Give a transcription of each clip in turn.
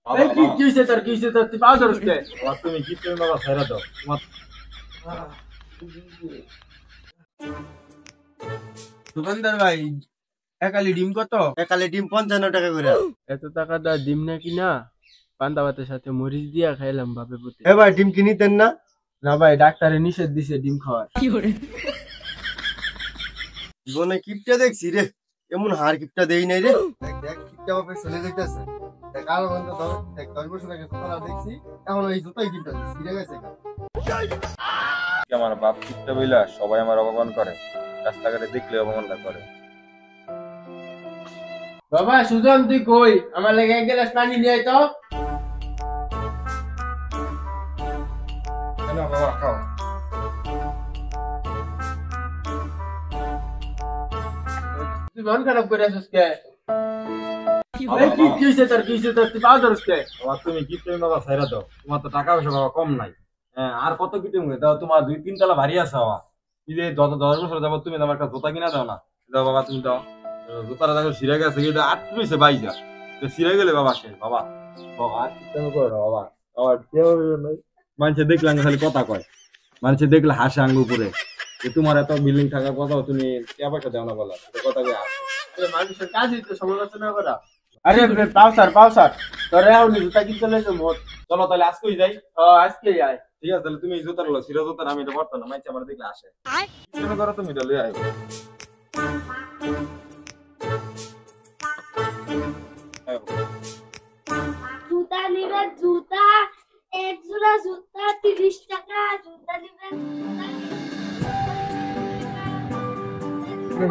বাবা কি হইছে তোর তুই পাও ধরছ কে? বাবা, তুমি কি তুমি বাবা ছেড়ে দাও তোমার। দোকানদার ভাই একালি ডিম কত? একালে ডিম 55 টাকা করে। এত টাকা দা ডিম না কিনা পান্তা ভাতের সাথে মরিচ দিয়া খাইলাম বাপে পুতে। এ ভাই ডিম কিনিতেন না? না ভাই ডাক্তারে নিষেধ দিছে ডিম খাওয়ার। জীবনে কিপটা দেখছি রে, এমন হার কিপটা দেই নাই রে। দেখ দেখ কিপটা বাপে চলে যাইতেছে। দেখ আর বন্ধ ধর, দেখ 10 বছর আগে তোরা দেখছি, এখন এই জুতাই কিপটা ছিড়ে গেছে। আমার বাপ কিপটা বইলা সবাই আমার অপমান করে, রাস্তাঘাটে দেখলে অপমানটা করে। বাবা সুজন তুই কই? আমার লাগে এক গ্লাস পানি নিয়ে আয় তো। না বাবা খাও। তুই মন খারাপ করে আছিস কে? বাবা, কি হইছে তোর তুই পাও ধরছ কে? বাবা তুমি কি তুমি বাবা ছেড়ে দাও, তোমার তো টাকা পয়সা বাবা কম নাই। হ্যাঁ আর কত কি তুমি দাও, তোমার 2-3 তলা ভারী আছে বাবা। কি যে 10 বছর যাবো তুমি আমার একটা জুতা কিনা দাও না, দাও বাবা তুমি দাও। জুতাটা দেখো ছিঁড়ে গেছে, কিন্তু আটত্রিশে বাইজা ছিঁড়ে গেলে বাবা সে বাবা। বাবা আর কি তুমি করো না বাবা, আমার কেউ নাই। মানুষে দেখলে খালি কথা কয়, মানুষে দেখলে হাসে আঙ্গুর উপরে যে তোমার এত বিল্ডিং থাকার কথা, তুমি টাকা পয়সা দাও না বলা কথা দিয়ে আসে। মানুষের কাজই তো সমালোচনা করা। আরে পাও স্যার তোরে আউনি জুতা কিনতে লইছো মোট। চলো তাহলে আজকেই যাই। আজকে আয়। ঠিক আছে তাহলে তুমি জুতার লো ছিঁড়া জুতার, আমি এটা পারতাম না, মাইছে আমার দেখলে আসে। কেন করো তুমি এটা লই আইবো। জুতা নিবেন জুতা, এক জোড়া জুতা 30 টাকা। জুতা নিবেন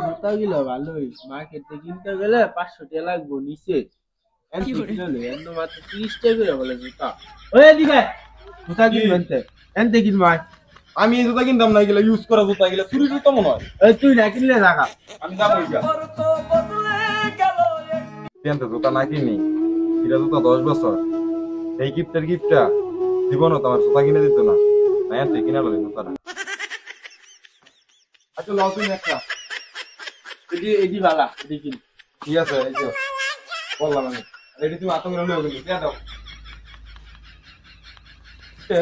জুতা গুলো ভালোই, মার্কেটে কিনতে গেলে 500 টাকা লাগবো নিচে। এত মাত্র 30 টাকা করে বলে জুতা। ওই এদিকে জুতা কিনতে এনতে কিনবাই। আমি এই জুতা কিনতাম না, এগুলো ইউজ করা জুতা, এগুলো চুরি জুতা মনে হয়। এই তুই না কিনলে টাকা আমি যাবো ওইটা জুতা না কিনি, এটা জুতা 10 বছর এই গিফটটা জীবনও তোমার জুতা কিনে দিত না, না এত কিনা লই জুতাটা। আচ্ছা লাও তুমি একটা, এডি বালা এডি কিন। ঠিক আছে এই যে বললাম আমি, এটি তুমি আতঙ্ক লই গেলি দিয়া দাও।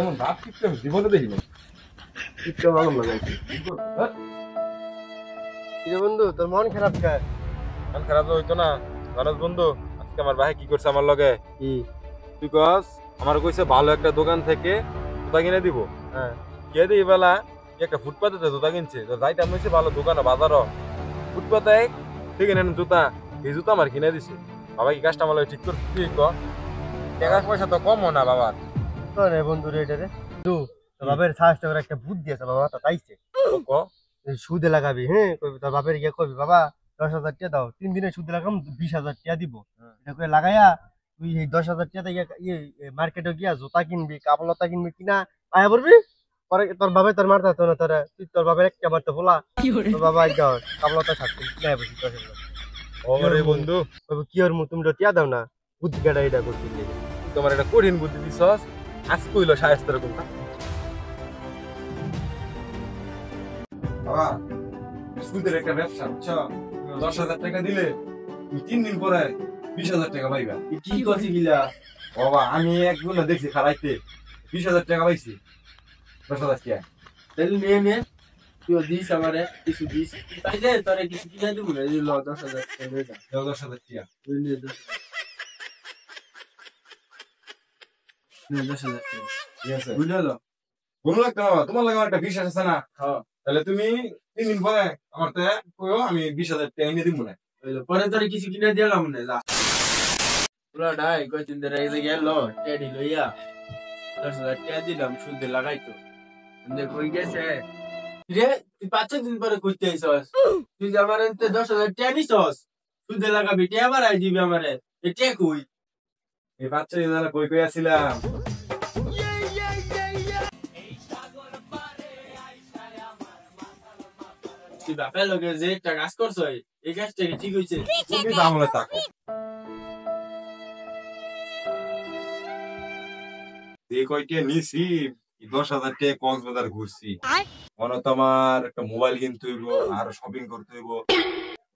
এমন ভাব কিপটা জীবনে দেখিনি, কিপটা ভালো লাগাইছে। কিরে বন্ধু তোর মন খারাপ কে? মন খারাপ তো হইতো না গণেশ বন্ধু, আজকে আমার ভাই কি করছে আমার লগে। কি বিকজ আমার কইছে ভালো একটা দোকান থেকে জুতা কিনে দিব। হ্যাঁ কে দিই বেলা একটা ফুটপাতে জুতা কিনছে, তো যাইতাম হইছে ভালো দোকানে বাজারও ফুটপাতে ঠিক নেন জুতা, এই জুতা আমার কিনে দিছে। বাবা কি কাজটা আমার লগে ঠিক করছে, তুই ক টাকা পয়সা তো কমও না বাবার। তো রে বন্ধু রে এটা রে তুই তোর বাপের শাস্তি করে একটা বুদ্ধি আছে বাবা, তা তাইছে ক এই সুদে লাগাবি। হ্যাঁ কইবি তোর বাপের গিয়ে কইবি বাবা 10,000 টাকা দাও, 3 দিনে সুদে লাগাম 20,000 টাকা দিব। এটা করে লাগাইয়া তুই এই 10,000 টাকা দিয়ে মার্কেটে গিয়া জুতা কিনবি, কাপড়লতা কিনবি, কিনা আয়া পড়বি। পরে তোর বাবা তোর মারতে হতো না, তোরা তুই তোর বাপের একটা মারতে বলা তোর বাবা একদম কাপড়লতা ছাড়তে কিনা বসি 10,000। ওরে বন্ধু কইবি কি ওর তুমি তো টিয়া দাও না, বুদ্ধি কাটা এটা করতে গিয়ে তোমার একটা কঠিন বুদ্ধি দিছস, আজ কইলো সাহেব এরকম না বাবা। সুদের একটা ব্যবসা বুঝছো, 10,000 টাকা দিলে তুমি 3 দিন পরে 20,000 টাকা পাইবা। কি করছি গিলা? বাবা আমি একগুলো দেখছি খারাইতে 20,000 টাকা পাইছি। 10,000 টাকা তাহলে নে তুই দিস আমারে কিছু দিস, তাই দে তোরে কিছু কিনে দিব না। এই ল 10,000 টাকা দে দা। 10,000 টাকা তুই নে 10,000 টাকা। ঠিক আছে বুঝলো? কোনো লাগতো বাবা, তোমার লাগে আমার একটা বিশ্বাস আছে না। হ্যাঁ তাহলে তুমি 3 দিন পরে আমার তো কইও, আমি 20,000 টাকা এনে দিব না। পরে তোরে কিছু কিনে দিলাম না যা। পুরা ডাই কই চিন্তা রে গেল টেডি লইয়া 10,000 টাকা দিলাম সুদে লাগাইতো। এনে কই গেছে রে? তুই 5-6 দিন পরে কইতে আইছস, তুই যে আমার এতে 10,000 টাকা নিছস সুদে লাগাবি, টাকা বাড়াই দিবি আমারে। এটা কই এই বাচ্চা দিন কই কই আসছিলাম। তুই বাপের লগে যে একটা কাজ করছস এই কাজটা কি ঠিক হইছে? তুমি দামলে তাকো যে কয়টা নিছি 10,000 টাকা কক্সবাজার ঘুরছি, মনে তোমার একটা মোবাইল কিনতে হইব, আর শপিং করতে হইব,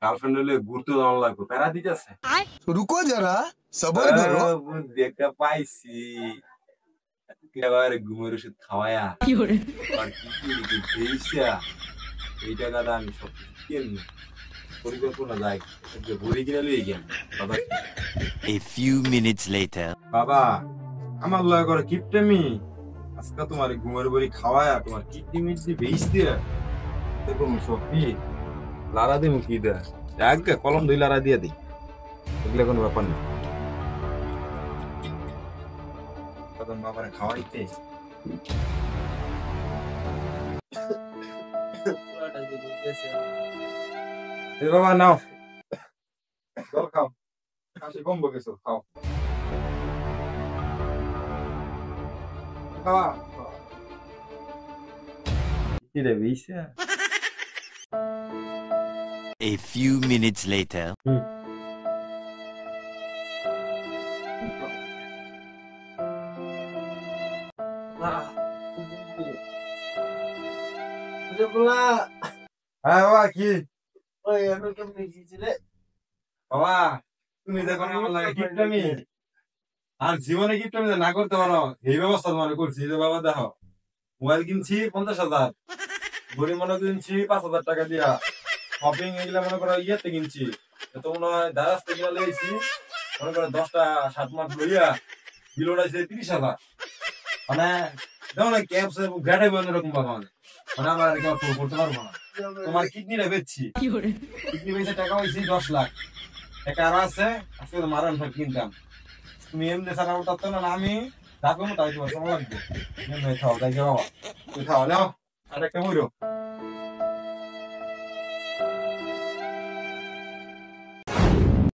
গার্লফ্রেন্ড হলে ঘুরতে যাওয়া লাগবে, প্যারা দিতেছে। रुको जरा सबर करो বুদ্ধি একটা পাইছি এবার ঘুমের ওষুধ খাওয়ায়া আর কি দিয়েছা এই টাকাটা আমি সব কিনি পরিকল্পনা যাই ভরি কিনে লিয়ে গেল বাবা A few minutes later. বাবা আমার লয় করে কিপটেমি আজকে তোমার ঘুমের বড়ি খাওয়ায়া তোমার কিডনি মিডনি বেচ দিয়ে দেখো সত্যি লারা দিমু কি দে আগে কলম দুই লারা দিয়ে দিই এগুলো কোনো ব্যাপার না তখন বাবারে খাওয়াইতে পোলাটা যে ঢুকতেছে এ বাবা নাও জল খাও কাশি কমবো কিছু খাও খাওয়া কি রে বেইছে A few minutes later. পোলা হ্যাঁ বাবা কি ওই আমি কেমনে গিয়েছিলে বাবা তুমি দেখো না আমার লাগে গিফট আমি আর জীবনে গিফট আমি না করতে পারো এই ব্যবস্থা তোমার করছি যে বাবা দেখো মোবাইল কিনছি 50,000 ঘড়ি মনে কিনছি 5,000 টাকা দিয়া শপিং এগুলা মনে করো ইয়েতে কিনছি তো মনে হয় দারাজ থেকে লইছি মনে করো 10টা 7 মাস লইয়া বিল উঠাইছে 30,000 মানে দেখো না ক্যাপস এবং গ্রেডে অন্যরকম বাবা মানে আমার আর কেউ করতে পারবো না তোমার কিডনিটা বেচছি কিডনি বেচে টাকা হয়েছে 10 লাখ টাকা আর আছে আজকে তো মারান ভাই কিনতাম তুমি এমনি ছাড়া উঠাতো না আমি ডাকবো তাই তোমার সময় লাগবে খাও তাই বাবা তুমি খাও নাও আর একটা বইরো